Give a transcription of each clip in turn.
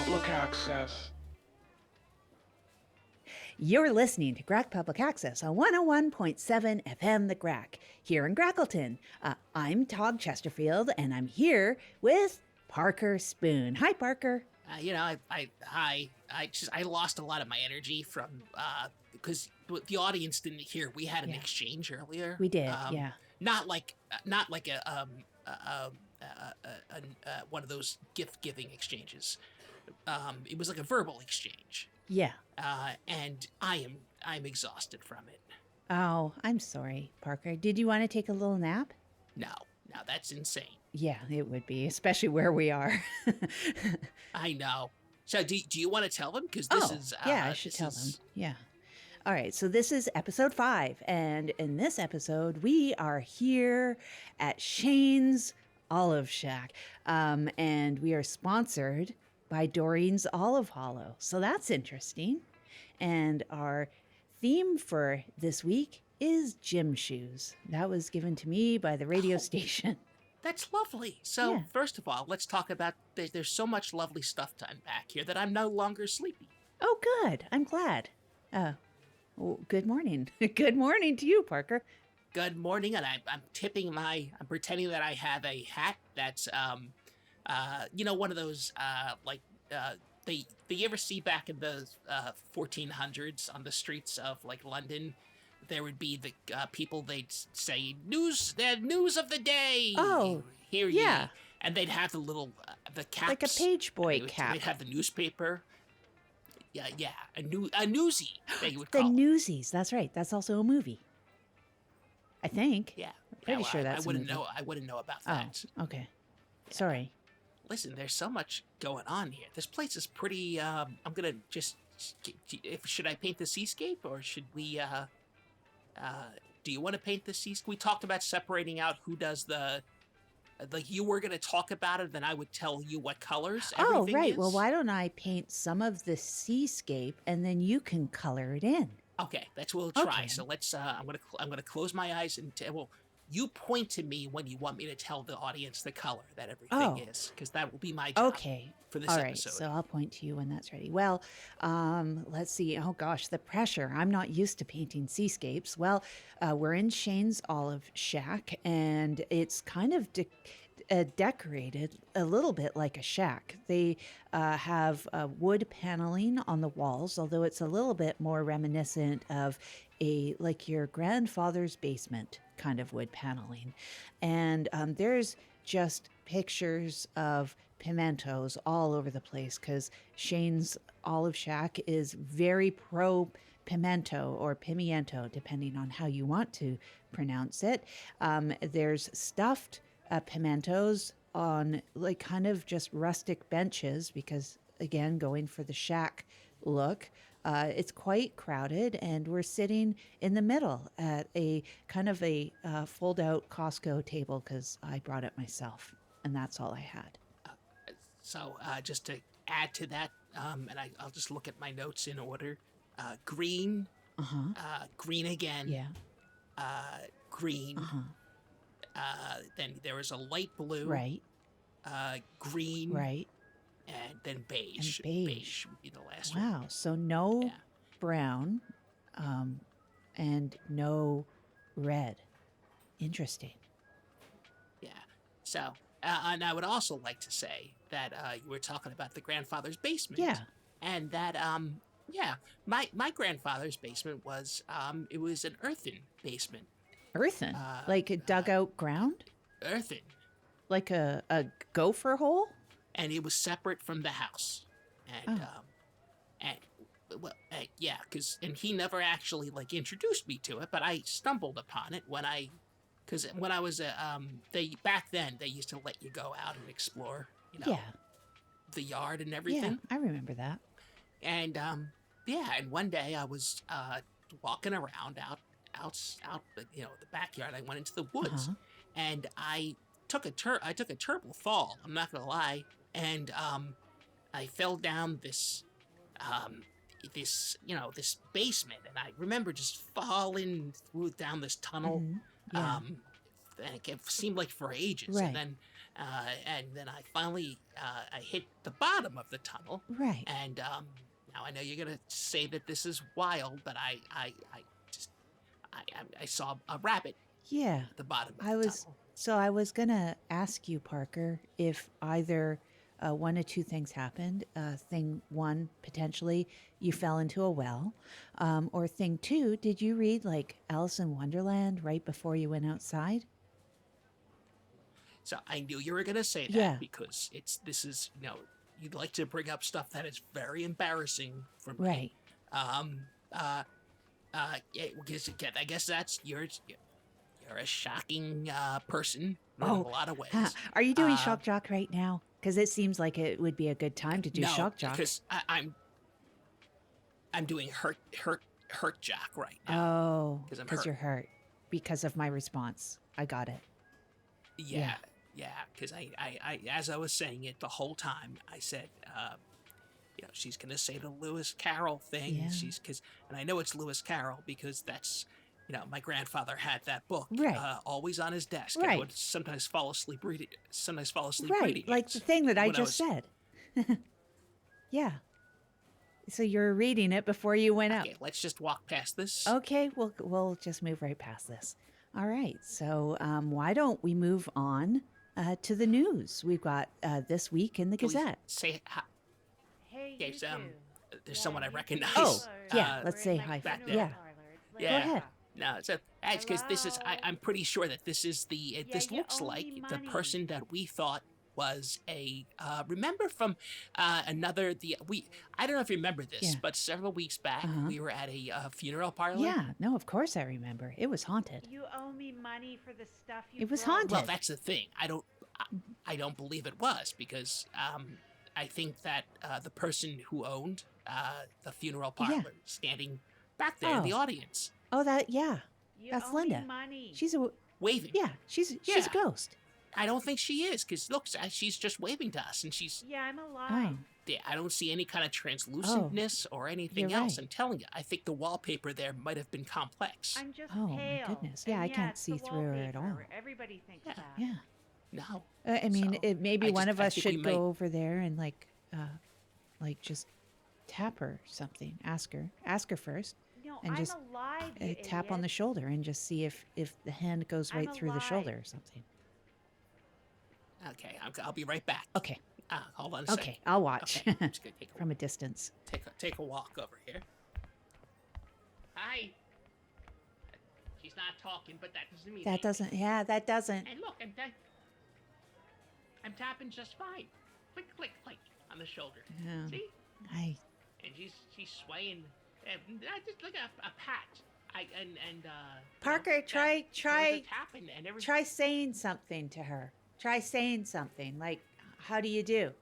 Public Access. You're listening to Grack Public Access on 101.7 FM The Grack here in Grackleton. I'm Tog Chesterfield, and I'm here with Parker Spoon. Hi, Parker. I lost a lot of my energy from because the audience didn't hear. We had an exchange earlier. We did, Not like one of those gift giving exchanges. It was like a verbal exchange. Yeah. And I'm exhausted from it. Oh, I'm sorry, Parker. Did you want to take a little nap? No, that's insane. Yeah, it would be, especially where we are. I know. So do you want to tell them? Because this is... I should tell them. Yeah. All right, so this is episode 5, and in this episode, we are here at Shane's Olive Shack, and we are sponsored by Doreen's Olive Hollow, so that's interesting. And our theme for this week is gym shoes. That was given to me by the radio station. That's lovely. So, First of all, let's talk about, there's so much lovely stuff to unpack here that I'm no longer sleepy. Oh, good. I'm glad. Well, good morning. Good morning to you, Parker. Good morning, and I'm pretending that I have a hat that's, one of those, you ever see back in the 1400s on the streets of, like, London, there would be the people, they'd say, the news of the day. Oh, here yeah. Ye. And they'd have the little, the caps. Like a page boy cap. They'd have the newspaper. Yeah, a newsie, they would call it. The Newsies, that's right. That's also a movie. I think. Yeah. Pretty sure that's I wouldn't know about that. Oh, okay. Sorry. Listen, there's so much going on here. This place is pretty, I'm gonna just, should I paint the seascape, or should we, do you want to paint the seascape? We talked about separating out who does the, like, you were gonna talk about it, then I would tell you what colors everything right. is. Well, why don't I paint some of the seascape, and then you can color it in. Okay, that's what we'll try. Okay. So let's, I'm gonna close my eyes and, you point to me when you want me to tell the audience the color that everything is, because that will be my job for this All episode. right, so I'll point to you when that's ready. Well, let's see. Oh, gosh, the pressure. I'm not used to painting seascapes. Well, we're in Shane's Olive Shack, and it's kind of decorated a little bit like a shack. They have wood paneling on the walls, although it's a little bit more reminiscent of like your grandfather's basement kind of wood paneling. And there's just pictures of pimentos all over the place, because Shane's Olive Shack is very pro pimento or pimiento, depending on how you want to pronounce it. There's stuffed pimentos on, like, kind of just rustic benches, because, again, going for the shack look. It's quite crowded, and we're sitting in the middle at a kind of a fold-out Costco table, because I brought it myself, and that's all I had. So just to add to that, and I'll just look at my notes in order. Green, green again, green. Then there was a light blue, right? Green, right? And then beige. And beige would be the last one. Wow, so no brown, and no red. Interesting. Yeah. So, and I would also like to say that you were talking about the grandfather's basement. Yeah. And that, my grandfather's basement was, it was an earthen basement. Earthen? Like a dugout ground? Earthen. Like a gopher hole? And it was separate from the house. And, and he never actually, like, introduced me to it, but I stumbled upon it because when I was, back then, they used to let you go out and explore, the yard and everything. Yeah, I remember that. And, and one day I was, walking around out, the backyard. I went into the woods, and I took a terrible fall. I'm not gonna lie. And I fell down this basement, and I remember just falling down this tunnel. Yeah. And it seemed like for ages. Right. And then and then I finally I hit the bottom of the tunnel, Right. and now I know you're gonna say that this is wild, but I just I saw a rabbit Yeah. at the bottom of I the was tunnel. so I was gonna ask you, Parker, if either one of two things happened. Thing one, potentially you fell into a well, or thing two, did you read like Alice in Wonderland right before you went outside? So I knew you were gonna say that Yeah. because this is you'd like to bring up stuff that is very embarrassing for me. Right. Um, yeah, again, I guess that's you're a shocking person in a Oh, lot of ways. are you doing Uh, shock jock right now? Because it seems like it would be a good time to do no, shock jock. because I'm doing hurt Jack right now Oh, because I'm because hurt. you're hurt because of my response. I got it. Yeah. Yeah, yeah. Because I, as I was saying it the whole time, I said, she's gonna say the Lewis Carroll thing. Yeah. And I know it's Lewis Carroll because that's, my grandfather had that book Right. always on his desk, and I Right. would sometimes fall asleep reading. Sometimes fall asleep Right. reading Like it the thing that I when just said. Yeah. So you're reading it before you went out. Okay, let's just walk past this. Okay, we'll just move right past this. All right. So why don't we move on to the news? We've got this week in the Can we Gazette. say hi? Hey, Okay, you so, two. there's someone I you two recognize. Oh, yeah. Uh, Let's We're say in my hi. back funeral there. Yeah. parlor. It's Yeah. Go ahead. No, it's because this is. Hello? I'm pretty sure that this is the. Yeah, This you looks owe like me the money. person that we thought was a. Remember from another the we. I don't know if you remember this, Yeah. but several weeks back Uh-huh. we were at a funeral parlor. Yeah. No, of course I remember. It was haunted. You owe me money for the stuff you It was broke. haunted. Well, that's the thing. I don't believe it was because I think that the person who owned the funeral Yeah. parlor is standing back there in the Oh. audience Oh, yeah. You That's owe Linda. me money. She's a waving. yeah. She's a Yeah. ghost. I don't think she is because look, she's just waving to us, and she's. Yeah, I'm alive. Oh. Yeah, I don't see any kind of translucentness or anything you're else. right. I'm telling you, I think the wallpaper there might have been complex. I'm just Oh, my pale. goodness. Yeah, And I can't it's see the through her at all. wallpaper. Everybody thinks Yeah. that. Yeah. No. I mean, So, maybe one of I us think we should might- go over there and like just tap her or something. Ask her first. No, And I'm just, alive, you Tap on the idiot. shoulder and just see if the hand goes I'm right through the alive. shoulder or something. Okay, I'll be right back. Okay. Hold on a second. Okay, I'll watch Okay, I'm just gonna from a distance. take a walk over here. Hi. She's not talking, but that doesn't mean That anything. doesn't. Yeah, that doesn't. And look, I'm tapping just fine. Click, click, click on the shoulder. Yeah. See? I. And she's swaying. I just like a pat. Parker, try tapping and everything. try saying something to her. Try saying something like, "How do you do?"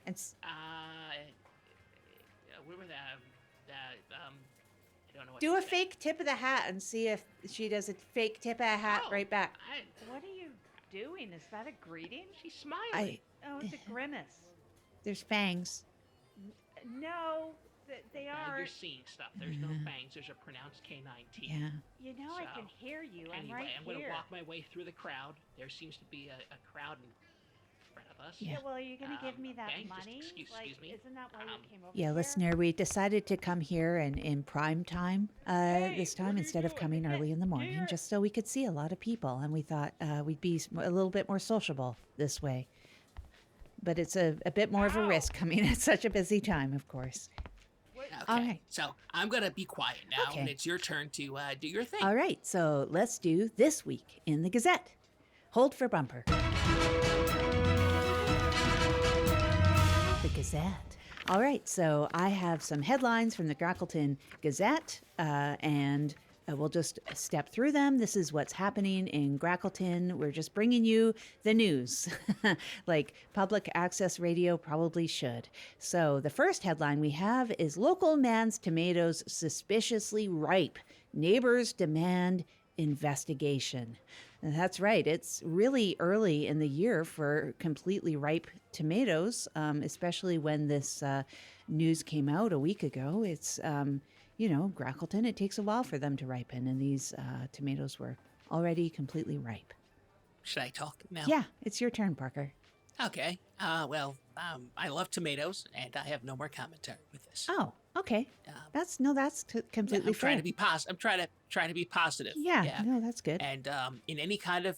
And We were I don't know what do to a say. fake tip of the hat and see if she does a fake tip of a hat Oh, right back. What are you doing? Is that a greeting? She's smiling. I. Oh, it's a grimace. There's fangs. No, they Now are. you're seeing stuff. There's no Yeah. fangs. There's a pronounced K-19. Yeah. You know, I So, can hear you. I'm Anyway, right I'm going to here. walk my way through the crowd. There seems to be a crowd in front of us. Yeah. Yeah, well, are you going to give me that okay, just money? excuse me. Isn't that why you came over Yeah, here? listener, we decided to come here and in prime time this what time are you instead of doing? coming early in the morning, Here. just so we could see a lot of people, and we thought we'd be a little bit more sociable this way. But it's a bit more of a Ow. risk coming at such a busy time, of course. What- Okay. All right. So I'm going to be quiet now, and Okay. it's your turn to do your thing. All right, so let's do This Week in the Gazette. Hold for bumper. The Gazette. All right, so I have some headlines from the Grackleton Gazette, and we'll just step through them. This is what's happening in Grackleton. We're just bringing you the news, like public access radio probably should. So the first headline we have is Local Man's Tomatoes Suspiciously Ripe. Neighbors demand investigation. And that's right. It's really early in the year for completely ripe tomatoes, especially when this news came out a week ago. It's, Grackleton, it takes a while for them to ripen, and these tomatoes were already completely ripe. should I talk now? Yeah, it's your turn, Parker. Okay. I love tomatoes, and I have no more commentary with this. Oh, okay. Um, That's completely I'm fair. trying to be I'm trying to be positive. Yeah, no, that's good. And in any kind of,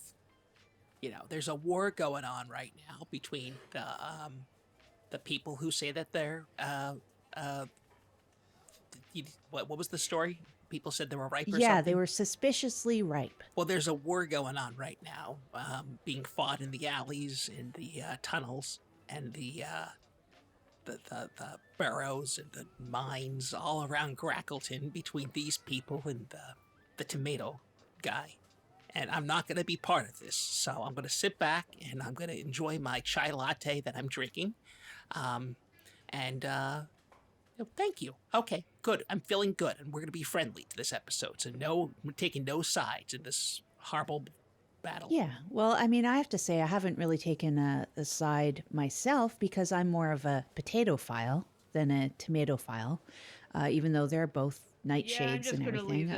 there's a war going on right now between the people who say that they're what was the story? People said they were ripe or Yeah, something? they were suspiciously ripe. Well, there's a war going on right now, being fought in the alleys, in the tunnels, and the burrows and the mines all around Grackleton between these people and the tomato guy. And I'm not going to be part of this, so I'm going to sit back and I'm going to enjoy my chai latte that I'm drinking. Thank you. Okay, good. I'm feeling good, and we're going to be friendly to this episode. So we're taking no sides in this horrible battle. Yeah, well, I mean, I have to say I haven't really taken a side myself because I'm more of a potato-phile than a tomato-phile, even though they're both nightshades and everything.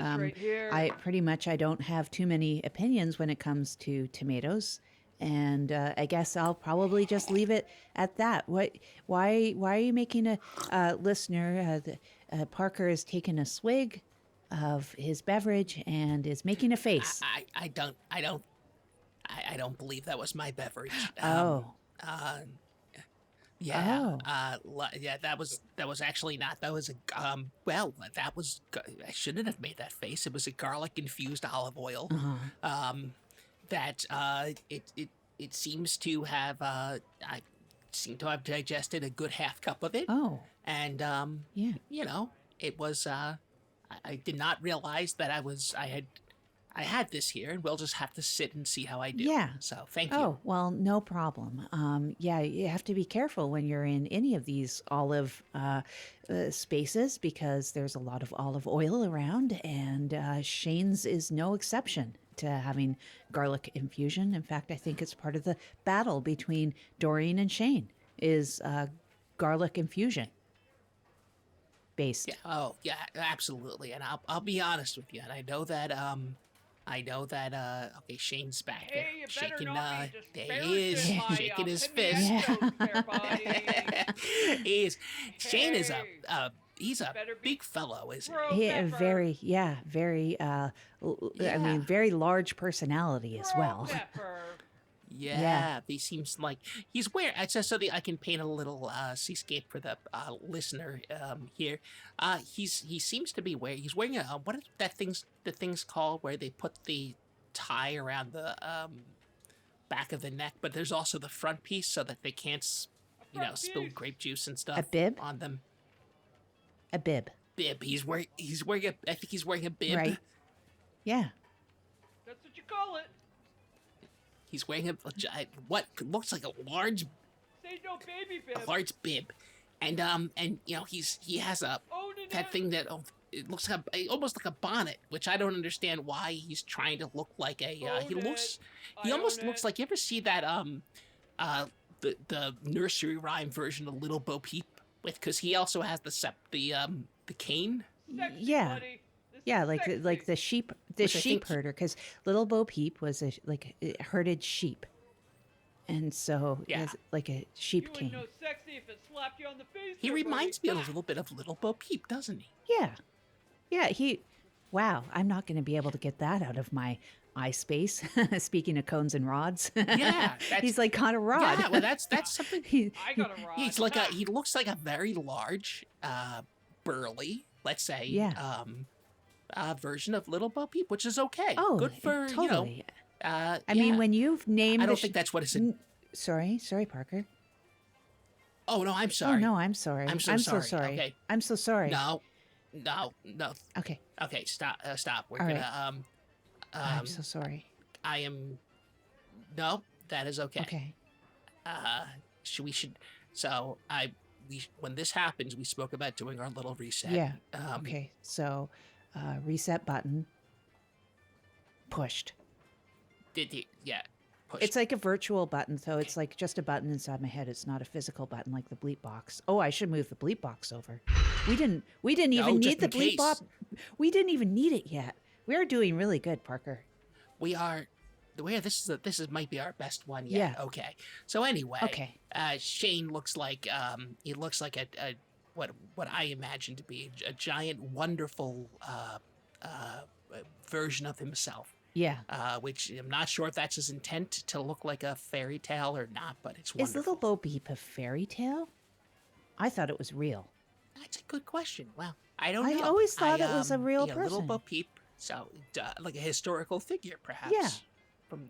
I don't have too many opinions when it comes to tomatoes. And I guess I'll probably just leave it at that. Why are you making a listener? Parker is taking a swig of his beverage and is making a face. I don't believe that was my beverage. Yeah. That was actually not. That was I shouldn't have made that face. It was a garlic infused olive oil. That it seems to have I seem to have digested a good half cup of it. Oh. And Yeah. it was I did not realize that I had this here, and we'll just have to sit and see how I do. Yeah. So thank you. Oh, well, no problem. Yeah, you have to be careful when you're in any of these olive spaces because there's a lot of olive oil around, and Shane's is no exception to having garlic infusion. In fact, I think it's part of the battle between Doreen and Shane is garlic infusion based. Yeah. Oh, yeah. Absolutely. And I'll be honest with you. And I know that okay, Shane's back there, Hey, you better shaking. not be There he is, disparaging my shaking his opinion. fist. There, buddy. Shane is Hey. he's a Better be big fellow, isn't Bro, he? Yeah, pepper. very, I Yeah. mean, very large personality as well. Pepper. Yeah, he seems like he's wearing. It's just so that I can paint a little seascape for the listener here. He seems to be wearing. He's wearing a what is the thing's called where they put the tie around the back of the neck, but there's also the front piece so that they can't spill grape juice and stuff A bib? on them. A bib. Bib. He's wearing a. I think he's wearing a bib. Right. Yeah. That's what you call it. He's wearing what looks like a large Say no baby bib. bib, and he has Owning that it. thing that it looks like almost like a bonnet, which I don't understand why he's trying to look like a. He Own looks. it. He I almost own looks it. like, you ever see that the nursery rhyme version of Little Bo Peep because he also has the cane. Sexy, Yeah. buddy. This Yeah, is like sexy. the sheep Which I think- herder, because Little Bo Peep was herded sheep, and so it Yeah. was like a You sheep wouldn't king. know sexy if it slapped you on the face. He there, reminds buddy. me a little bit of Little Bo Peep, doesn't he? Yeah, Wow, I'm not going to be able to get that out of my eye space. Speaking of cones and rods, Yeah, he's like on a rod. Yeah, well, that's something. He- I got a rod. He's like he looks like a very large, burly, let's say, Yeah. version of Little Bo Peep, which is okay. oh, Good for totally. I I mean, when you've named, I don't the think that's what it's. Sorry, Parker. Oh no, I'm sorry. Oh no, I'm sorry. I'm so sorry. sorry. Okay. I'm so sorry. No. Okay, Okay, stop. We're All gonna. I'm so sorry. I am. No, that is okay. Okay. We should. So when this happens, we spoke about doing our little reset. Yeah. Okay. So, reset button pushed. Yeah. Push. It's like a virtual button, so it's like just a button inside my head. It's not a physical button like the bleep box. Oh, I should move the bleep box over. We didn't even just need the in bleep case. box. We didn't even need it yet. We're doing really good, Parker. We are. this is might be our best one yet. Yeah. Okay. So anyway, Okay. Shane looks like he looks like a what I imagine to be a giant, wonderful version of himself. Yeah. Which I'm not sure if that's his intent to look like a fairy tale or not, but it's Is wonderful. Little Bo Peep a fairy tale? I thought it was real. That's a good question. Well, I don't I know. always thought it was a real yeah, Little person. Bo Peep, so like a historical figure, perhaps. Yeah. From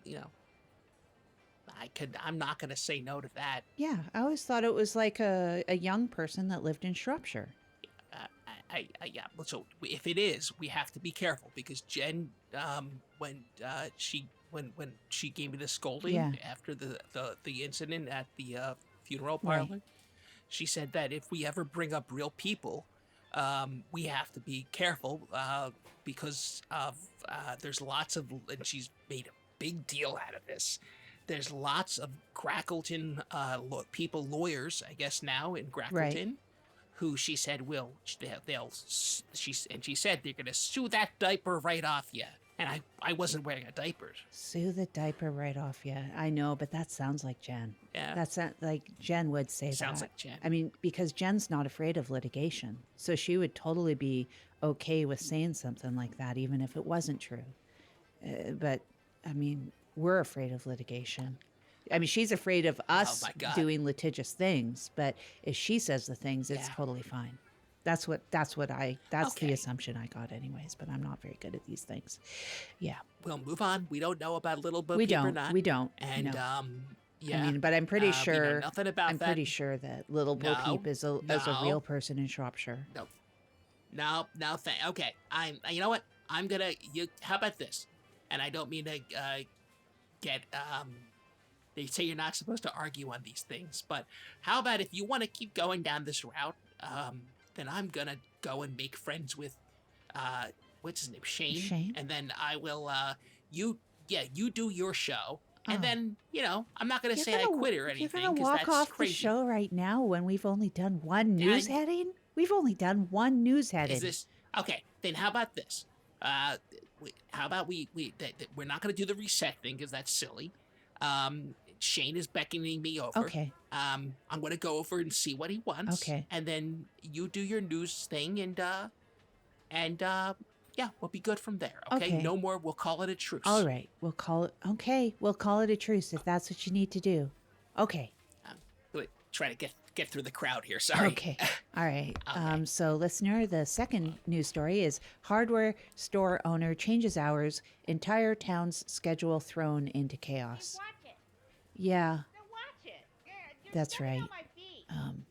I'm not gonna say no to that. Yeah, I always thought it was like a young person that lived in Shropshire. Yeah. So if it is, we have to be careful because Jen, when she gave me the scolding Yeah. after the incident at the funeral Right. parlor, she said that if we ever bring up real people, we have to be careful because of there's lots of, and she's made a big deal out of this. There's lots of Grackleton lawyers, I guess now in Grackleton. Right. Who she said she said they're gonna sue that diaper right off you, and I wasn't wearing a diaper. Sue the diaper right off you. I know, but that sounds like Jen. Yeah, That's not, like Jen would say that. sounds like Jen. I mean, because Jen's not afraid of litigation, so she would totally be okay with saying something like that, even if it wasn't true. But I mean, we're afraid of litigation. I mean, she's afraid of us my God. doing litigious things, but if she says the things, it's Yeah. totally fine. That's the Okay. assumption I got anyways, but I'm not very good at these things. Yeah. We'll move on. We don't know about Little Bo We Peep or don't. not. We don't. And no. yeah. I mean, but I'm pretty we know sure nothing about I'm that. pretty sure that Little Bo No, Peep is a no. real person in Shropshire. No. Okay. You know what? I'm gonna. How about this? And I don't mean to get. They say you're not supposed to argue on these things, but how about if you want to keep going down this route, then I'm gonna go and make friends with, what's his name, Shane. Shane? And then I will. You do your show, and Oh. then I'm not gonna You're say I gonna- quit or anything. You're gonna 'cause walk that's off crazy. the show right now when we've only done one Yeah, news heading? We've only done one news heading. Is this okay? Then how about this? How about we're not going to do the reset thing because that's silly. Shane is beckoning me over. Okay. I'm going to go over and see what he wants. Okay. And then you do your news thing, and we'll be good from there. Okay. Okay. No more. We'll call it a truce. All right. We'll call it. Okay. We'll call it a truce if that's what you need to do. Okay. Try to get through the crowd here. Sorry. Okay. All right. Okay. So, listener, the second news story is hardware store owner changes hours, entire town's schedule thrown into chaos. Watch it. Yeah, Then watch it. Yeah, just That's let me know right. my feet.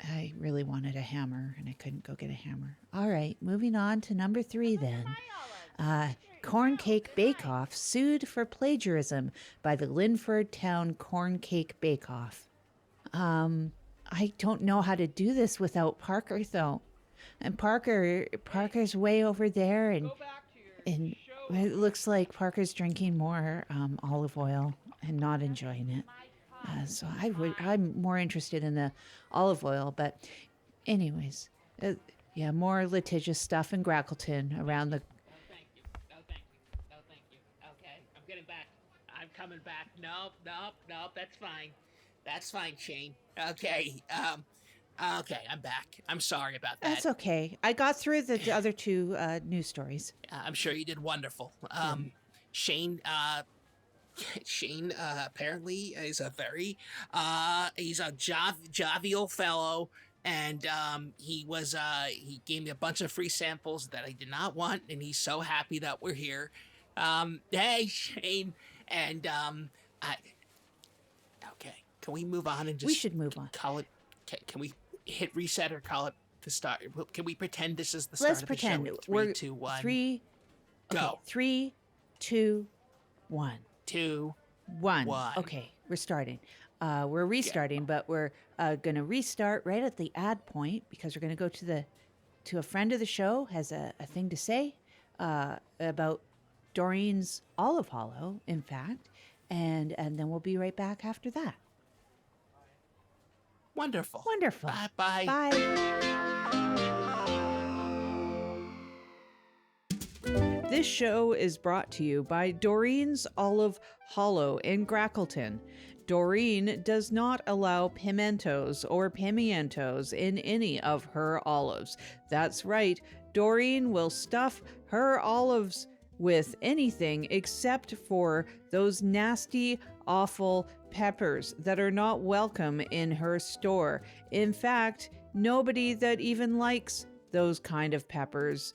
I really wanted a hammer and I couldn't go get a hammer. All right. Moving on to number 3 then. Corn Cake Bake Off sued for plagiarism by the Linford Town Corn Cake Bake Off. I don't know how to do this without Parker though. And Parker's way over there and Go back to your and show. it looks like Parker's drinking more olive oil and not enjoying it. So I'm more interested in the olive oil, but anyways, yeah, more litigious stuff in Grackleton around the. No, thank you. No, thank you. No, thank you. Okay, I'm getting back. I'm coming back. No, that's fine. That's fine, Shane. Okay, okay, I'm back. I'm sorry about that. That's okay. I got through the other two news stories. I'm sure you did wonderful. Shane, Shane apparently is a very, he's a jovial fellow, and he gave me a bunch of free samples that I did not want, and he's so happy that we're here. Hey, Shane, and okay, can we move on and just? We should move on. Call it. Can we hit reset or call it the start? Can we pretend this is the start Let's of pretend the show? we're 3, 2, 1. Three. Go. Okay, 3, 2, 1. 2. 1. One. Okay, we're starting. We're restarting, but we're going to restart right at the ad point because we're going to go to a friend of the show has a thing to say about Doreen's Olive Hollow, in fact, and then we'll be right back after that. Wonderful. Wonderful. Bye. Bye. This show is brought to you by Doreen's Olive Hollow in Grackleton. Doreen does not allow pimentos or pimientos in any of her olives. That's right, Doreen will stuff her olives with anything except for those nasty, awful peppers that are not welcome in her store. In fact, nobody that even likes those kind of peppers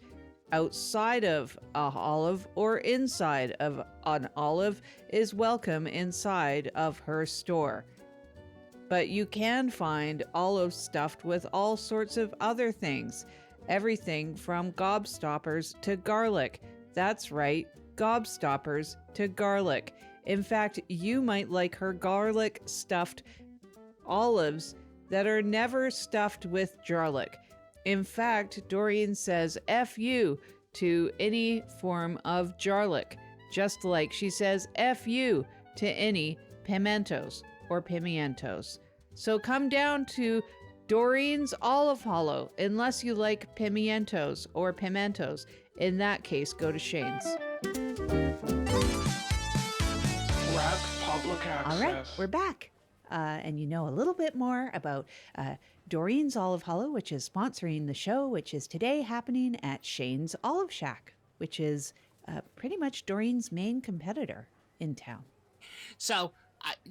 outside of an olive or inside of an olive is welcome inside of her store. But you can find olives stuffed with all sorts of other things. Everything from gobstoppers to garlic. That's right, gobstoppers to garlic. In fact, you might like her garlic stuffed olives that are never stuffed with garlic. In fact, Doreen says F you to any form of garlic, just like she says F you to any pimentos or pimientos. So come down to Doreen's Olive Hollow, unless you like pimientos or pimentos. In that case, go to Shane's. Rack public access. All right, we're back. And you know a little bit more about Doreen's Olive Hollow, which is sponsoring the show, which is today happening at Shane's Olive Shack, which is pretty much Doreen's main competitor in town. So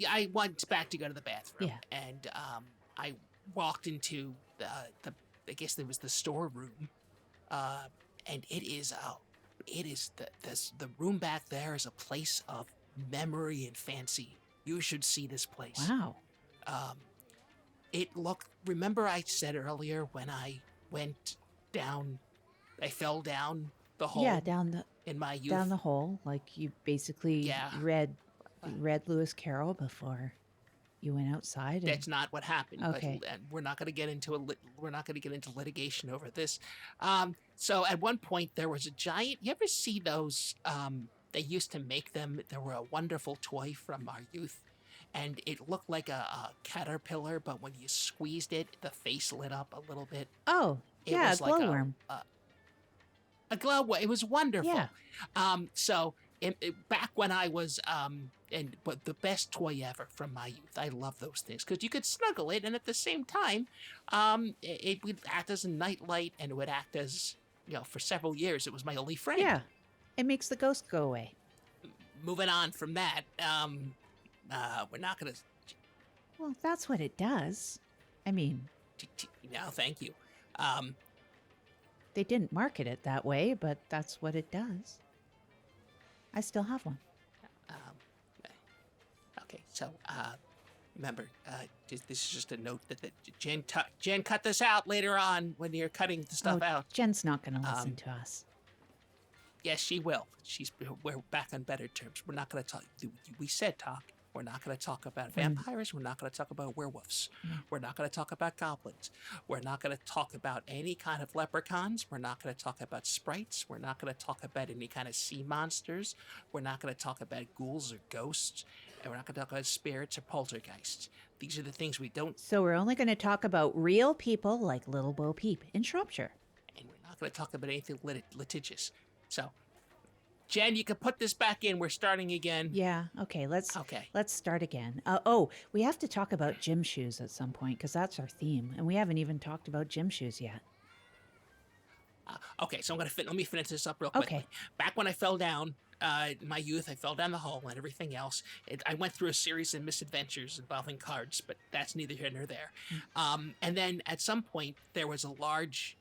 I went back to go to the bathroom, Yeah. and I walked into the I guess there was the storeroom, and it is the room back there is a place of memory and fancy. You should see this place. Wow. It looked. Remember, I said earlier when I went down, I fell down the hole. Yeah, down in my youth. the hole, like you basically Yeah. read Lewis Carroll before you went outside. That's not what happened. Okay. But we're not going to get into we're not going to get into litigation over this. So at one point there was a giant. You ever see those? They used to make them. They were a wonderful toy from our youth, and it looked like a caterpillar. But when you squeezed it, the face lit up a little bit. Oh, It yeah, was a like glowworm. A glowworm. It was wonderful. Yeah. So back when I was but the best toy ever from my youth. I love those things because you could snuggle it, and at the same time, it would act as a nightlight, and it would act as for several years it was my only friend. Yeah, it makes the ghost go away. Moving on from that, we're not gonna. Well, that's what it does. I mean, No, thank you. they didn't market it that way, but that's what it does. I still have one. Okay, so remember, this is just a note that Jen cut this out later on when you're cutting the stuff out. Jen's not going to listen to us. Yes, she will. We're back on better terms. We're not going to talk. We said talk. We're not going to talk about vampires. We're not going to talk about werewolves. We're not going to talk about goblins. We're not going to talk about any kind of leprechauns. We're not going to talk about sprites. We're not going to talk about any kind of sea monsters. We're not going to talk about ghouls or ghosts. And we're not going to talk about spirits or poltergeists. These are the things we don't. So we're only going to talk about real people like Little Bo Peep in Shropshire. And we're not going to talk about anything litigious. So, Jen, you can put this back in. We're starting again. Yeah, okay, let's start again. We have to talk about gym shoes at some point because that's our theme, and we haven't even talked about gym shoes yet. Okay, so let me finish this up real quickly. Okay. Back when I fell down, in my youth, I fell down the hole and everything else. I went through a series of misadventures involving cards, but that's neither here nor there. And then at some point, there was a large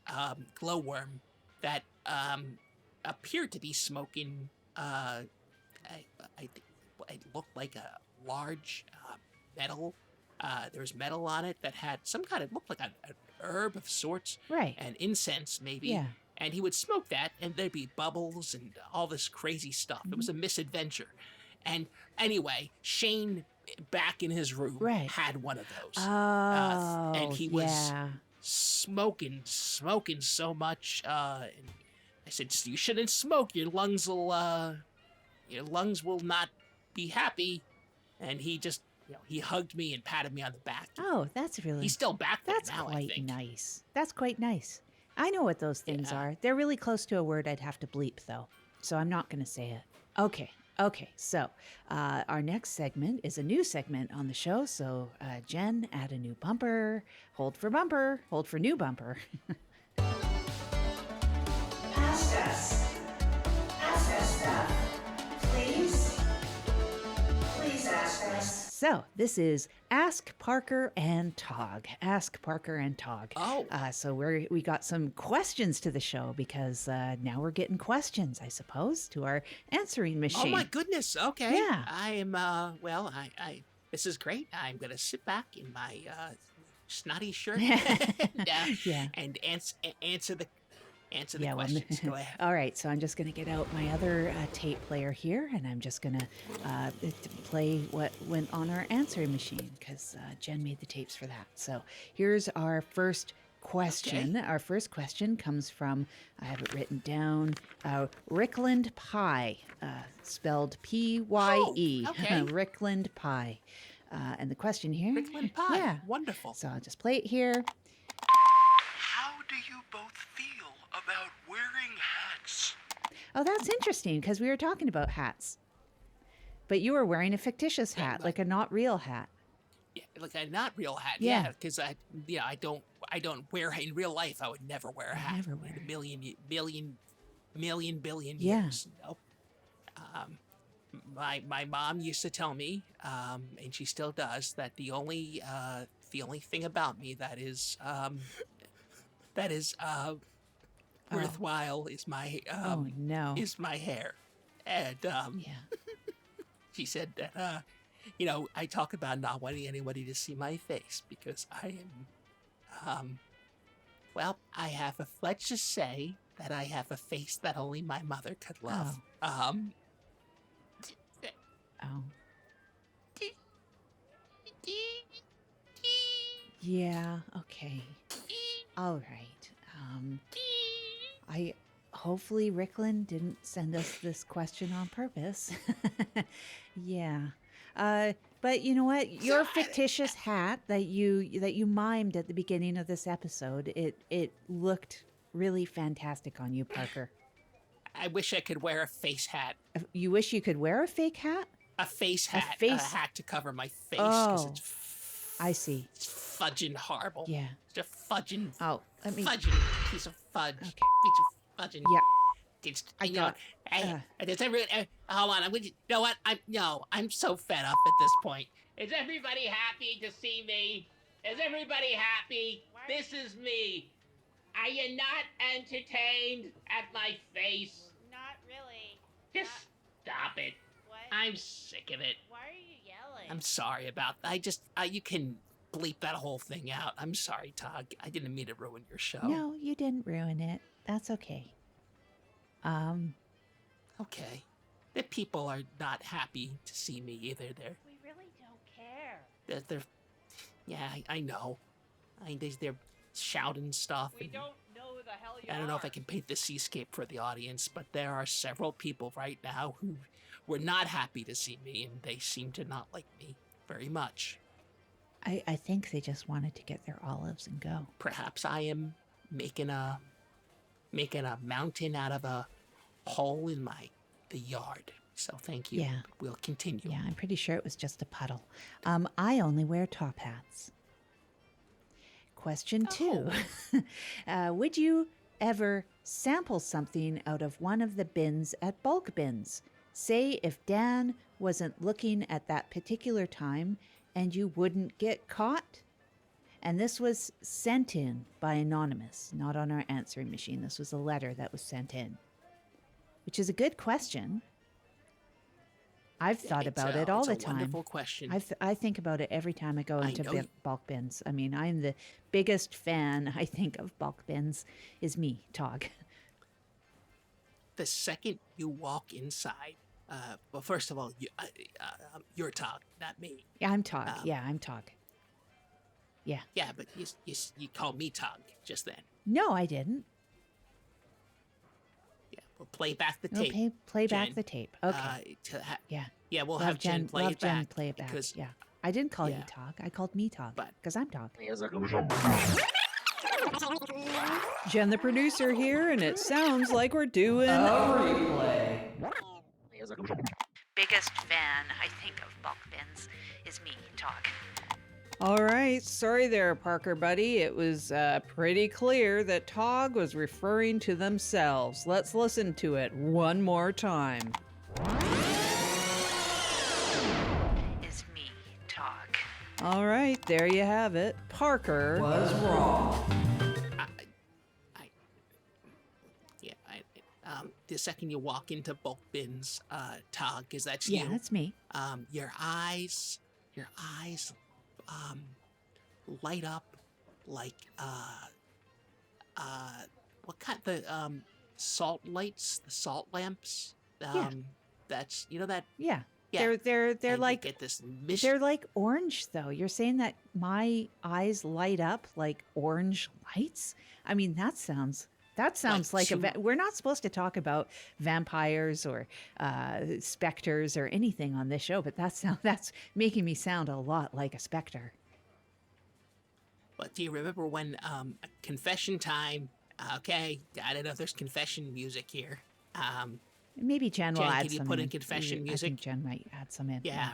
glowworm that appeared to be smoking. It looked like a large metal. There was metal on it that had some kind of, looked like an herb of sorts. Right. And incense, maybe. Yeah. And he would smoke that, and there'd be bubbles and all this crazy stuff. It was a misadventure. And anyway, Shane, back in his room, had one of those. And he was smoking so much. And I said, "You shouldn't smoke. Your lungs will not be happy." And he just, he hugged me and patted me on the back. Oh, that's really... He's still back there now, I quite think. nice. That's quite nice. I know what those things are. They're really close to a word I'd have to bleep, though. so I'm not going to say it. Okay. So our next segment is a new segment on the show. So Jen, add a new bumper. Hold for bumper. Hold for new bumper. Ask us. Ask us stuff. Please. Please ask us. So this is Ask Parker and Tog. Ask Parker and Tog. Oh. So we got some questions to the show because now we're getting questions, I suppose, to our answering machine. Oh my goodness. Okay. Yeah. I am. Well, I. This is great. I'm gonna sit back in my snotty shirt Yeah. and answer the Yeah, well, questions. Go ahead. All right, so I'm just going to get out my other tape player here, and I'm just going to play what went on our answering machine because Jen made the tapes for that. So here's our first question. Okay. Our first question comes from, I have it written down, Rickland Pie, spelled P-Y-E. Oh, okay. Rickland Pie. And the question here. Rickland pie. Yeah. Wonderful. So I'll just play it here. How do you both feel about wearing hats? Oh, that's interesting because we were talking about hats. But you were wearing a fictitious hat, like a not real hat. Yeah, like a not real hat. Yeah. Yeah, because I don't wear in real life. I would never wear a hat. Never wear in it. a billion Yeah. years. Nope. My mom used to tell me, and she still does, that the only thing about me that is worthwhile is my Oh, no. is my hair, and Yeah. she said that I talk about not wanting anybody to see my face because I am I have let's just say that I have a face that only my mother could love. Oh. Yeah, okay. All right. I hopefully Rickland didn't send us this question on purpose. Yeah. But you know what? Your fictitious hat that you mimed at the beginning of this episode, it looked really fantastic on you, Parker. I wish I could wear a face hat. You wish you could wear a fake hat? A face hat. face- A hat to cover my face because Oh, it's I see. fudging horrible. Yeah. It's a fudging, Oh, let me. fudging piece of fudge. Okay. Piece of fudging. Yeah. It's, I you know, got- hey, does everyone, hold on, you know what? I'm so fed up at this point. Is everybody happy to see me? Is everybody happy? Why- This is me. Are you not entertained at my face? Not really. Just stop it. What? I'm sick of it. Why are you yelling? I'm sorry about that. You can bleep that whole thing out. I'm sorry, Tog. I didn't mean to ruin your show. No, you didn't ruin it. That's okay. Okay. The people are not happy to see me either. We really don't care. They're yeah, I know. They're shouting stuff. We and don't know who the hell you I don't know if are. I can paint the seascape for the audience, but there are several people right now who were not happy to see me, and they seem to not like me very much. I think they just wanted to get their olives and go. Perhaps I am making a mountain out of a hole in the yard. So thank you. Yeah. We'll continue. Yeah, I'm pretty sure it was just a puddle. I only wear top hats. Question 2. Would you ever sample something out of one of the bins at bulk bins? Say if Dan wasn't looking at that particular time and you wouldn't get caught? And this was sent in by Anonymous, not on our answering machine. This was a letter that was sent in, which is a good question. I've thought about it all the It's a time. wonderful question. I think about it every time I go I into know you- bulk bins. I mean, I'm the biggest fan, I think, of bulk bins is me, Tog. The second you walk inside, well, first of all, you're Tog, not me. Yeah, I'm Tog. Um, Yeah, I'm Tog. Yeah. Yeah, but you called me Tog just then. No, I didn't. Yeah, we'll play back the No, tape. play back Jen. the tape. Okay. Yeah, yeah. we'll Love have Jen play love it Jen back. play it back. Because Yeah. I didn't call you yeah. Tog. I called me Tog. But- Because I'm Tog. Jen, the producer here, and it sounds like we're doing a replay. Biggest fan, I think, of bulk bins is me, Tog. All right, sorry there, Parker buddy. It was pretty clear that Tog was referring to themselves. Let's listen to it one more time. Is me, Tog. All right, there you have it. Parker was wrong. The second you walk into bulk bins, Tog, because that's you. Yeah, that's me. Your eyes, light up like, what kind, the, salt lights, the salt lamps? That's, you know that? Yeah. Yeah. They're And like you get this they're like orange though. You're saying that my eyes light up like orange lights? I mean, that sounds like we're not supposed to talk about vampires or specters or anything on this show, but that's making me sound a lot like a specter. But do you remember when confession time? Okay, I don't know if there's confession music here. Maybe Jen will Jen, add can you some put in in. confession I music? think Jen might add some in. Yeah.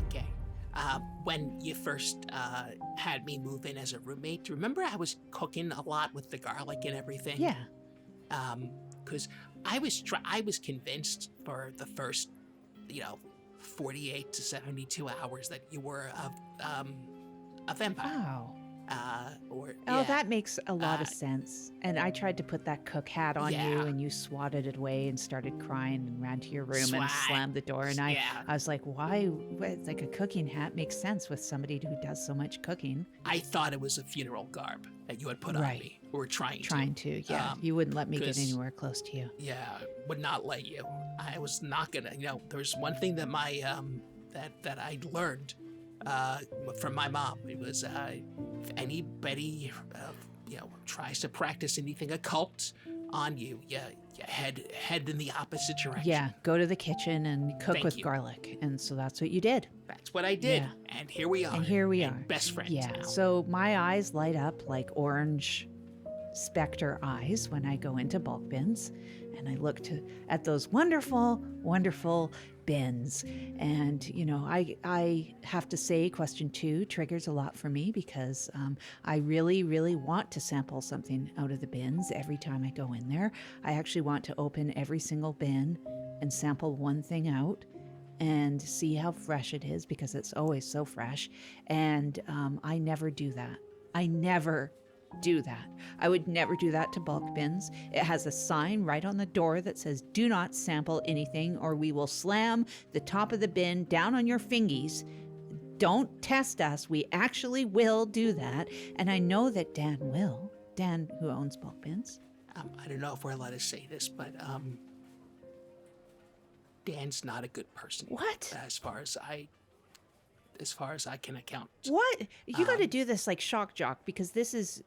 Okay. When you first had me move in as a roommate, do you remember I was cooking a lot with the garlic and everything? Yeah. Because I was convinced for the first, 48 to 72 hours that you were a vampire. Wow. Oh, that makes a lot of sense. And I tried to put that cook hat on you, and you swatted it away and started crying and ran to your room and slammed the door. And I was like, why? Like a cooking hat makes sense with somebody who does so much cooking. I thought it was a funeral garb that you had put on me, or trying to. Yeah. You wouldn't let me get anywhere close to you. Yeah, would not let you. I was not gonna. There's one thing that my that I learned from my mom. It was if anybody tries to practice anything occult on you, you head in the opposite direction. Yeah, go to the kitchen and cook with garlic. And so that's what you did. That's what I did. Yeah. And here we are. And here we are. Best friends Yeah. now. So my eyes light up like orange specter eyes when I go into bulk bins. And I look at those wonderful, wonderful bins. And, I have to say question 2 triggers a lot for me because I really, really want to sample something out of the bins every time I go in there. I actually want to open every single bin and sample one thing out and see how fresh it is because it's always so fresh. And I never do that. I never do that. I would never do that to bulk bins. It has a sign right on the door that says, do not sample anything or we will slam the top of the bin down on your fingies. Don't test us. We actually will do that. And I know that Dan will. Dan, who owns bulk bins. I don't know if we're allowed to say this, but Dan's not a good person. What? As far as I can account. What? You got to do this like shock jock because this is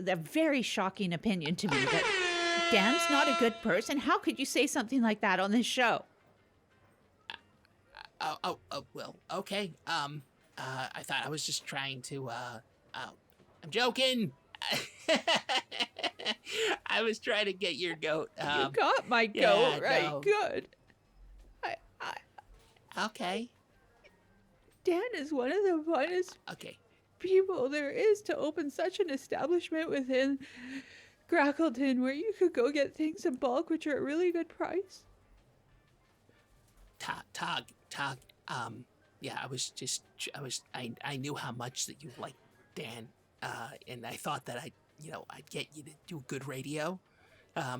a very shocking opinion to me that Dan's not a good person. How could you say something like that on this show? Well, okay. I thought I was just trying to, I'm joking. I was trying to get your goat. You got my goat, right? No. Good. Okay. Dan is one of the funnest people there is to open such an establishment within Grackleton where you could go get things in bulk which are a really good price. Tog. I knew how much that you liked Dan, and I thought that I'd get you to do good radio,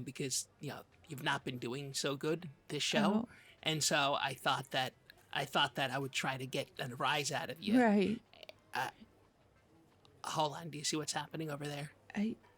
because you've not been doing so good this show, and so I thought that I would try to get a rise out of you. Right. Hold on. Do you see what's happening over there?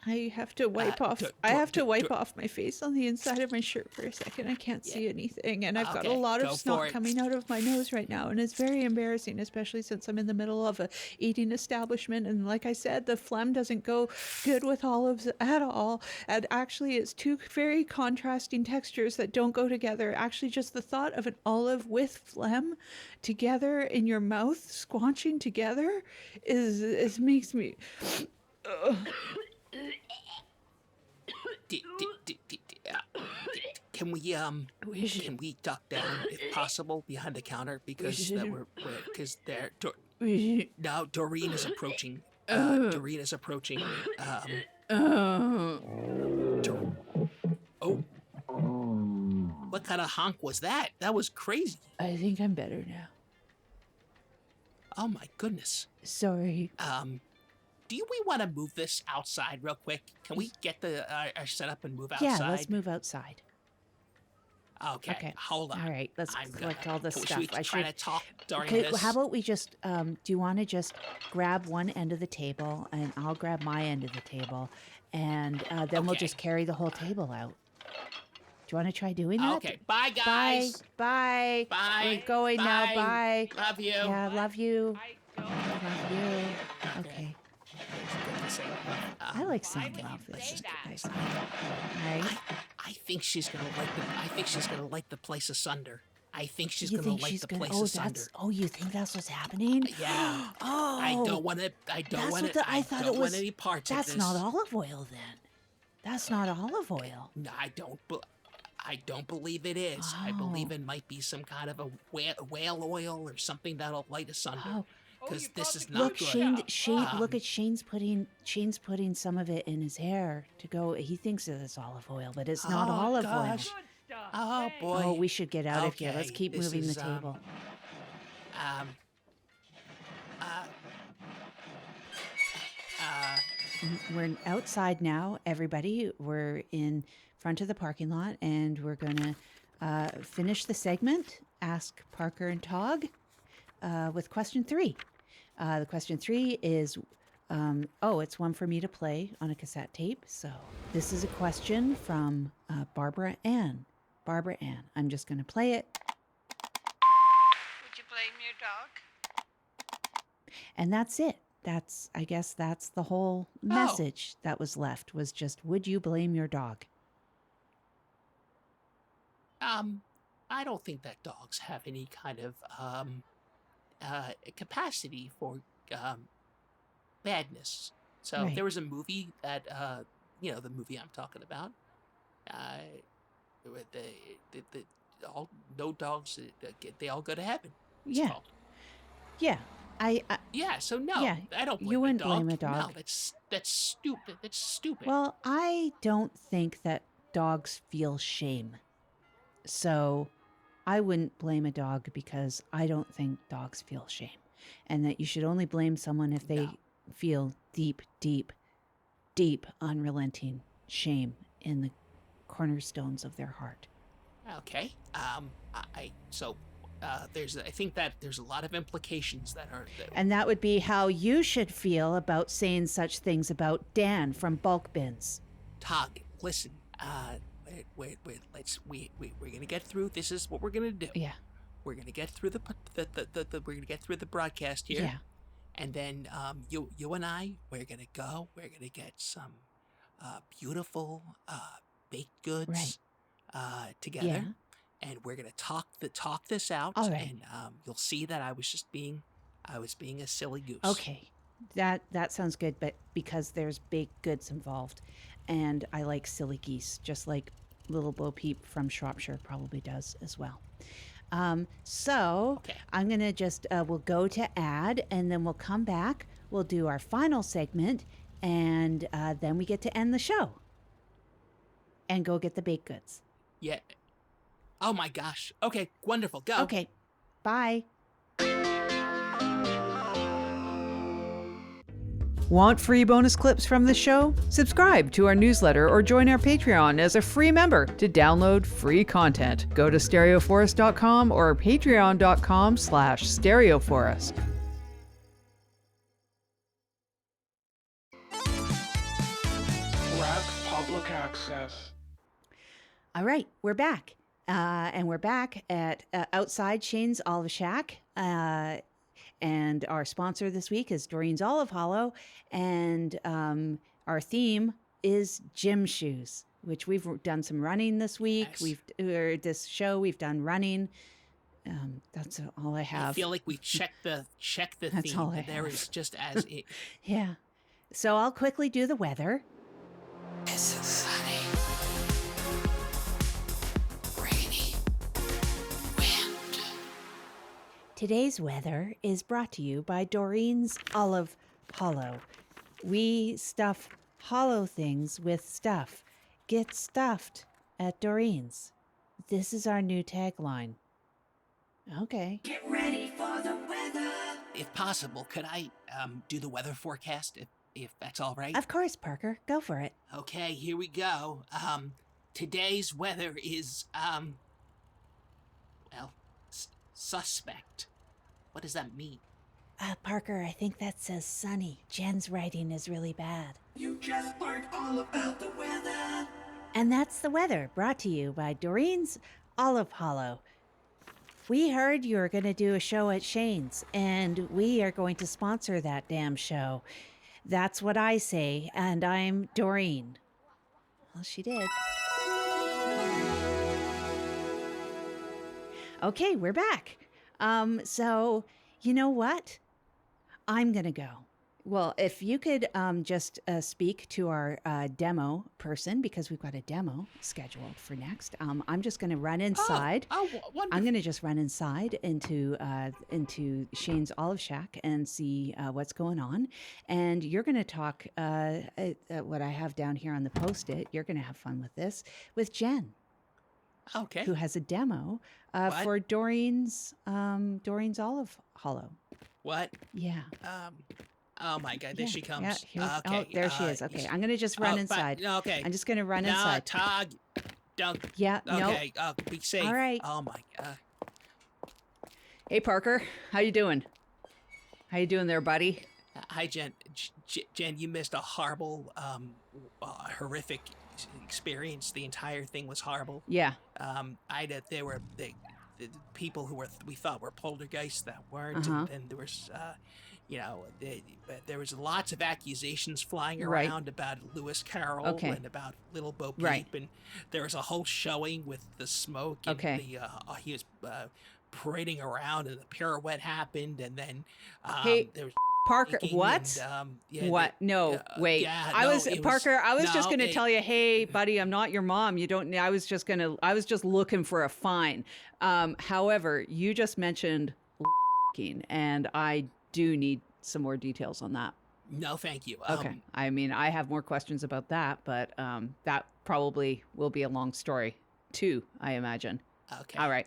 I have to wipe off. I have to wipe off my face on the inside of my shirt for a second. I can't see anything, and I've got a lot of snot coming out of my nose right now, and it's very embarrassing, especially since I'm in the middle of a eating establishment. And like I said, the phlegm doesn't go good with olives at all. And actually, it's two very contrasting textures that don't go together. Actually, just the thought of an olive with phlegm together in your mouth, squanching together, is makes me. Can we duck down if possible behind the counter because now Doreen is approaching. Doreen is approaching. What kind of honk was that? That was crazy. I think I'm better now. Oh my goodness. Sorry. Do we want to move this outside real quick? Can we get our setup and move outside? Yeah, let's move outside. Okay. Hold on. All right, let's collect all this stuff. Should we try to talk during Okay, this? how about we just, do you want to just grab one end of the table, and I'll grab my end of the table, and then we'll just carry the whole table out. Do you want to try doing that? Okay, bye, guys. Bye. Bye. We're going now. Bye. Love you. Yeah, love you. I don't. Love you. Okay. I like saying love. It's just nice. Right? I think she's gonna light the place asunder. I think she's You gonna think light she's the gonna? place asunder. Oh, you think that's what's happening? Yeah. Oh. I don't want to. I don't want any parts of this. That's not olive oil then. That's not olive oil. No, I don't believe it is. I believe it might be some kind of a whale oil or something that'll light asunder. Oh. Because this is Look, not good. Shane, look at Shane's putting some of it in his hair to go. He thinks that it's olive oil, but it's not olive oil. Good stuff. Oh Thanks. boy. Oh, we should get out of here. Let's Okay, keep this moving the is, table. We're outside now, everybody. We're in front of the parking lot, and we're going to finish the segment, Ask Parker and Tog, with question 3. The question 3 is, it's one for me to play on a cassette tape. So this is a question from Barbara Ann. Barbara Ann. I'm just going to play it. Would you blame your dog? And that's it. I guess that's the whole message that was left, was just, would you blame your dog? I don't think that dogs have any kind of capacity for badness. So Right. there was a movie that the movie I'm talking about. No dogs. They all go to heaven. It's Yeah. called. Yeah. So no, Yeah, I don't blame you wouldn't a dog. blame a dog. No, that's stupid. That's stupid. Well, I don't think that dogs feel shame. So I wouldn't blame a dog because I don't think dogs feel shame. And that you should only blame someone if they feel deep, deep, deep, unrelenting shame in the cornerstones of their heart. Okay. I think that there's a lot of implications that are. And that would be how you should feel about saying such things about Dan from Bulk Bins. Tog, listen. We're gonna get through. This is what we're gonna do. Yeah. We're gonna get through we're gonna get through the broadcast here. Yeah. And then you and I, we're gonna go. We're gonna get some beautiful baked goods together. Yeah. And we're gonna talk this out. All right. And you'll see that I was being a silly goose. Okay. That sounds good, but because there's baked goods involved, and I like silly geese, just like Little Bo Peep from Shropshire probably does as well. Okay. I'm gonna just we'll go to ad, and then we'll come back. We'll do our final segment, and then we get to end the show and go get the baked goods. Yeah. Oh my gosh. Okay, wonderful. Go. Okay. Bye. Want free bonus clips from the show? Subscribe to our newsletter or join our Patreon as a free member to download free content. Go to StereoForest.com or patreon.com/StereoForest. public access. All right, we're back. And we're back at outside Shane's Olive Shack. And our sponsor this week is Doreen's Olive Hollow. And our theme is gym shoes, which we've done some running this week. Yes. We've done running. That's all I have. I feel like we checked the That's theme. all I There have. is just as it. Yeah. So I'll quickly do the weather. It's sunny, rainy, wind. Today's weather is brought to you by Doreen's Olive Hollow. We stuff hollow things with stuff. Get stuffed at Doreen's. This is our new tagline. Okay. Get ready for the weather. If possible, could I do the weather forecast if that's all right? Of course, Parker. Go for it. Okay, here we go. Today's weather is suspect. What does that mean? Parker, I think that says sunny. Jen's writing is really bad. You just learned all about the weather. And that's the weather, brought to you by Doreen's Olive Hollow. We heard you were going to do a show at Shane's, and we are going to sponsor that damn show. That's what I say, and I'm Doreen. Well, she did. Okay, we're back. So, you know what? I'm going to go. Well, if you could just speak to our demo person, because we've got a demo scheduled for next. I'm just going to run inside. Wonderful. I'm going to just run inside into Shane's Olive Shack and see what's going on. And you're going to talk what I have down here on the Post-it. You're going to have fun with this with Jen, Okay. who has a demo for Doreen's Olive Hollow. What? Yeah. Oh my God! There Yeah, she comes. yeah, here- Okay. oh, there she is. Okay, I'm going to just run inside. Okay. I'm just going to run No, inside. Tog. Don't. Yeah, no. Okay. Be safe. All right. Oh my God. Hey, Parker. How you doing? How you doing there, buddy? Hi, Jen. Jen, you missed a horrible, horrific experience. The entire thing was horrible. Yeah. There were the people who we thought were poltergeists that weren't, Uh-huh. and there was, there was lots of accusations flying Right. around about Lewis Carroll Okay. and about Little Bo Peep, Right. and there was a whole showing with the smoke. And Okay. he was parading around, and the pirouette happened, and then Hey, there was Parker, drinking what? and, What? No, wait. yeah, I no, was it was- Parker. I was just no, going to it- tell you, hey, buddy, I'm not your mom. You don't. I was just looking for a fine. However, you just mentioned and I do need some more details on that. No, thank you. Okay. I mean, I have more questions about that, but that probably will be a long story too, I imagine. Okay. All right.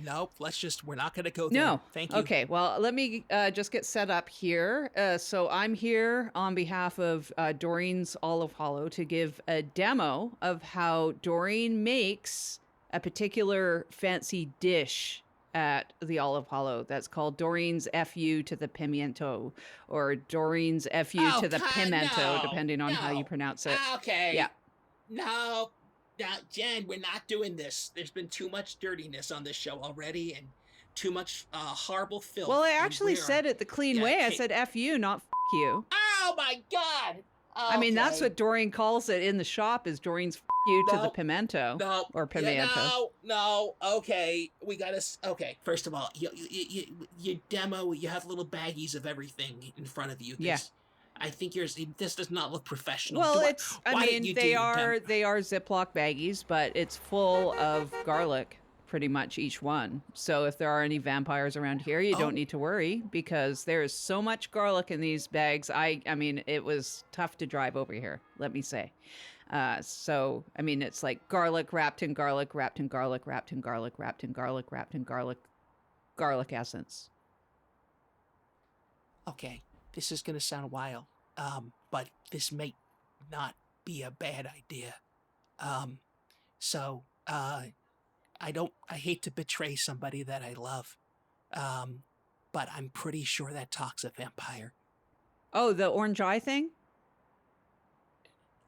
Nope. We're not going to go there. No. Thank you. Okay. Well, let me just get set up here. So I'm here on behalf of Doreen's Olive Hollow to give a demo of how Doreen makes a particular fancy dish at the Olive Hollow that's called Doreen's FU to the pimiento, or Doreen's FU Oh, to the God, pimento, no, depending on how you no. pronounce it. Okay. Yeah. No, Jen, we're not doing this. There's been too much dirtiness on this show already, and too much horrible filth. Well, I and actually we're- said it the clean Yeah, way. I okay. said FU, not you. Oh my God. I mean, that's Okay. what Doreen calls it in the shop, is Doreen's you to the No, pimento. No. Or pimiento. No. Okay. We gotta. Okay. First of all, you demo. You have little baggies of everything in front of you. Yeah. I think this does not look professional. Well, Why I didn't mean, you they do are demo? Ziploc baggies, but it's full of garlic, pretty much each one. So if there are any vampires around here, you Oh. don't need to worry, because there is so much garlic in these bags. I mean, it was tough to drive over here, let me say. So, I mean, it's like garlic wrapped in garlic, wrapped in garlic, wrapped in garlic, wrapped in garlic, wrapped in garlic, garlic essence. Okay, this is gonna sound wild, but this may not be a bad idea. I hate to betray somebody that I love, but I'm pretty sure that Tog's a vampire. Oh, the orange eye thing?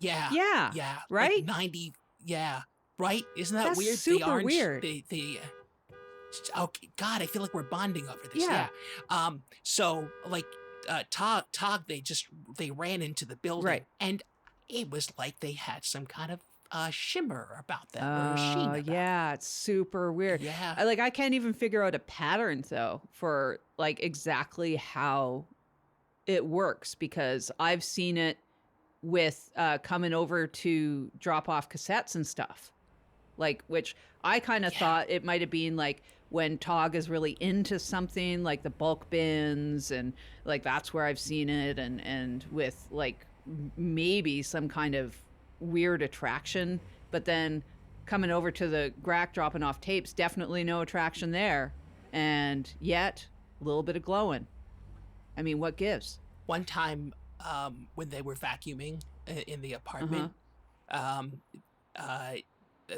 Yeah. Yeah. Yeah. Right? Like 90. Yeah. Right? Isn't that That's weird? super weird. Okay, God, I feel like we're bonding over this. Yeah. So like, Tog, they ran into the building, Right. and it was like they had some kind of shimmer about them or a sheen Oh, about yeah, it's super weird. Yeah. I can't even figure out a pattern though for like exactly how it works, because I've seen it with coming over to drop off cassettes and stuff. Like, which I kind of thought it might have been like when Tog is really into something like the bulk bins, and like that's where I've seen it, and with like maybe some kind of weird attraction. But then coming over to the Grack dropping off tapes, definitely no attraction there, and yet a little bit of glowing. I mean, what gives? One time, when they were vacuuming in the apartment,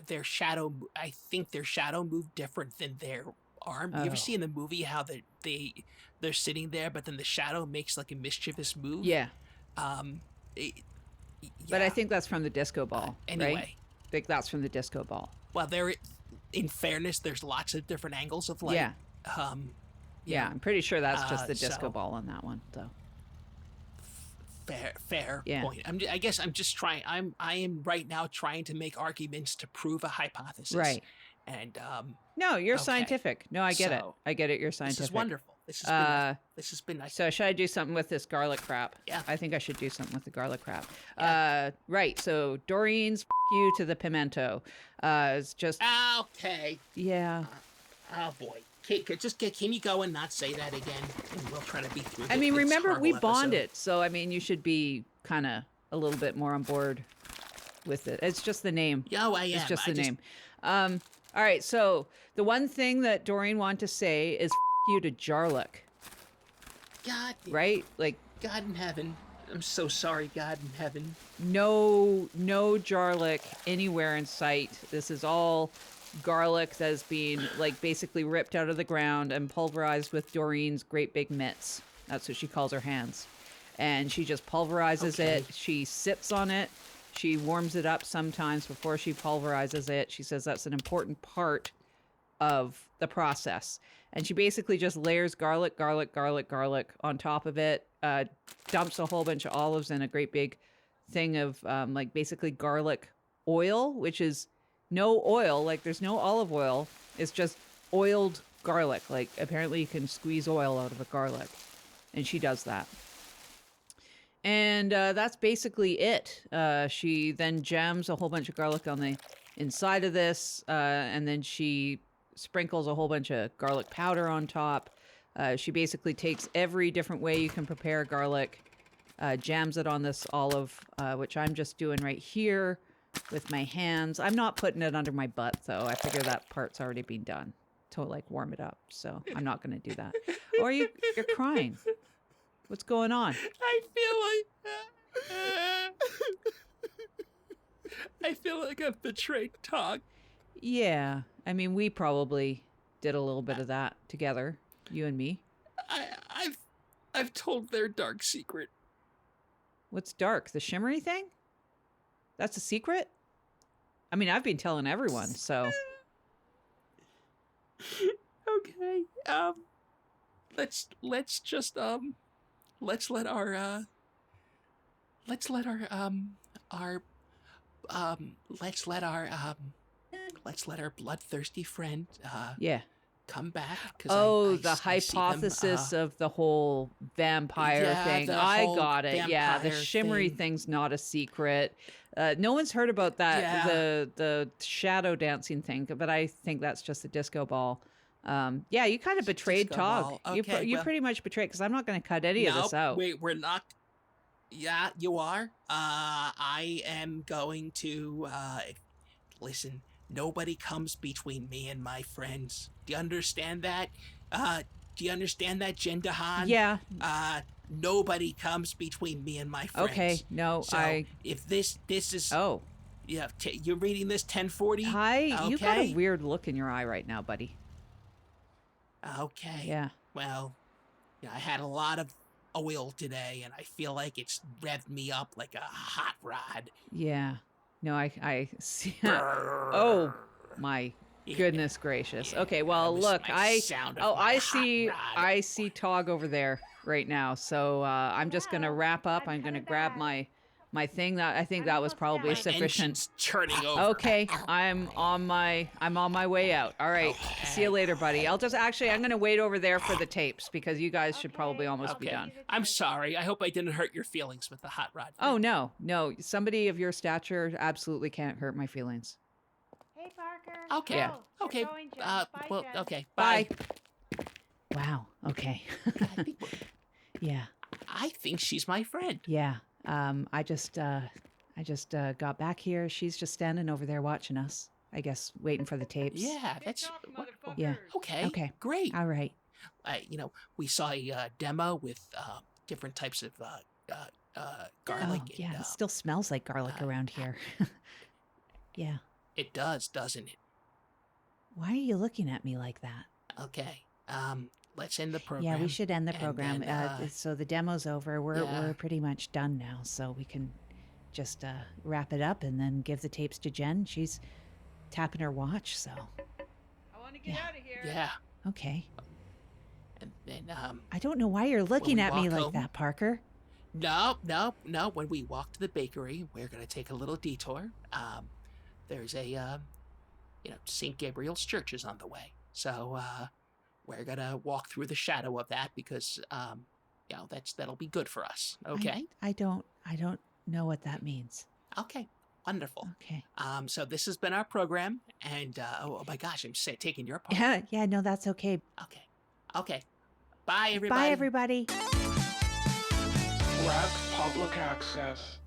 their shadow, I think their shadow moved different than their arm. You ever see in the movie how they're sitting there, but then the shadow makes like a mischievous move? Yeah. But I Yeah. think that's from the disco ball. Anyway. Right? I think that's from the disco ball. Well, in fairness, there's lots of different angles of light. Yeah. Yeah, I'm pretty sure that's just the so- disco ball on that one, though. Fair Yeah. point. I guess I'm just trying. I am right now trying to make arguments to prove a hypothesis. Right. And No, you're Okay. scientific. No, I get it. So, I get it. You're scientific. this is wonderful. This has been nice. So should I do something with this garlic crap? Yeah. I think I should do something with the garlic crap. Yeah. Right. So Doreen's you to the pimento. It's just Okay. yeah. Oh boy. Can you go and not say that again? And we'll try to be through. I mean, this remember we horrible episode. bonded, so I mean, you should be kind of a little bit more on board with it. It's just the name. Yo, I am. It's just the name. All right. So the one thing that Doreen wanted to say is you to Jarluck, God. right? Like God in heaven. I'm so sorry, God in heaven. no Jarluck anywhere in sight. This is all garlic that is being like basically ripped out of the ground and pulverized with Doreen's great big mitts. That's what she calls her hands. And she just pulverizes Okay. it. She sits on it. She warms it up sometimes before she pulverizes it. She says that's an important part of the process. And she basically just layers garlic on top of it, dumps a whole bunch of olives in a great big thing of like basically garlic oil, which is no oil. Like there's no olive oil. It's just oiled garlic. Like apparently you can squeeze oil out of a garlic. And she does that. And that's basically it. She then jams a whole bunch of garlic on the inside of this, and then she sprinkles a whole bunch of garlic powder on top. She basically takes every different way you can prepare garlic, jams it on this olive, which I'm just doing right here with my hands. I'm not putting it under my butt, though. I figure that part's already been done to like warm it up, so I'm not going to do that. Or you're crying. What's going on? I feel like I've betrayed Tog. Yeah, I mean, we probably did a little bit of that together, you and me. I've told their dark secret. What's dark? The shimmery thing? That's a secret? I mean, I've been telling everyone, so. Okay. Let's let our bloodthirsty friend Yeah. come back. 'Cause Oh, I the see them, hypothesis of the whole vampire yeah, thing. the I whole got it. Yeah, the vampire shimmery thing. thing's not a secret. No one's heard about that, Yeah. the shadow dancing thing, but I think that's just a disco ball. Yeah, you kind of betrayed disco Tog. ball. You Okay, you well- pretty much betrayed, because I'm not going to cut any of this Nope, out. Wait, we're not. Yeah, you are. I am going to listen. Nobody comes between me and my friends. Do you understand that? Do you understand that, deHaan? Yeah. Nobody comes between me and my friends. Okay. No, So if this is Oh. yeah, you're reading this 1040. Hi. You got a Okay. weird look in your eye right now, buddy. Okay. Yeah. Well, yeah, I had a lot of oil today, and I feel like it's revved me up like a hot rod. Yeah. No, I see. Oh my goodness gracious. Yeah, Okay, well, that was look, my sound of my I hot see rod. I see Tog over there right now. So I'm just gonna wrap up. I'm gonna grab my thing. That I think that was probably My sufficient. engine's turning over. Okay, I'm on my way out. All right, see you later, buddy. I'm gonna wait over there for the tapes because you guys should probably almost be done. I'm sorry. I hope I didn't hurt your feelings with the hot rod. Oh no, somebody of your stature absolutely can't hurt my feelings. Hey, Parker. Okay. Yeah. We're Okay. going, Jen. Bye, Jen. Okay. Bye. Bye. Wow. Okay. I think, Yeah. I think she's my friend. Yeah. I just got back here. She's just standing over there watching us. I guess waiting for the tapes. Yeah, Big that's talk, wonderful. motherfuckers. Yeah. Okay. Okay. Great. All right. We saw a demo with different types of garlic. Oh, yeah. and, It still smells like garlic around here. Yeah. it does, doesn't it? Why are you looking at me like that? Okay. Let's end the program. Yeah, we should end the and program. then, So the demo's over. We're yeah. pretty much done now. So we can just wrap it up and then give the tapes to Jen. She's tapping her watch. So I want to get Yeah. out of here. Yeah. okay. And then I don't know why you're looking we at me walk like home- that, Parker. No. When we walk to the bakery, we're gonna take a little detour. There's a St. Gabriel's Church is on the way, so we're gonna walk through the shadow of that because that'll be good for us. Okay. I don't know what that means. Okay. Wonderful. Okay. So this has been our program, and oh my gosh, I'm taking your part. Yeah. Yeah. No, that's okay. Okay. Bye, everybody. Bye, everybody. Black Public Access.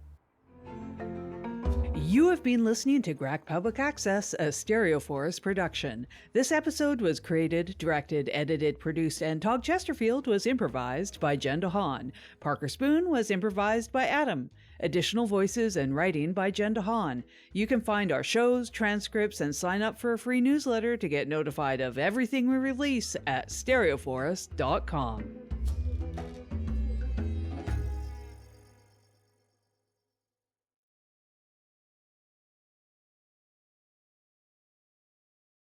You have been listening to GRAC Public Access, a StereoForest production. This episode was created, directed, edited, produced, and Tog Chesterfield was improvised by Jen deHaan. Parker Spoon was improvised by Adam. Additional voices and writing by Jen deHaan. You can find our shows, transcripts, and sign up for a free newsletter to get notified of everything we release at StereoForest.com.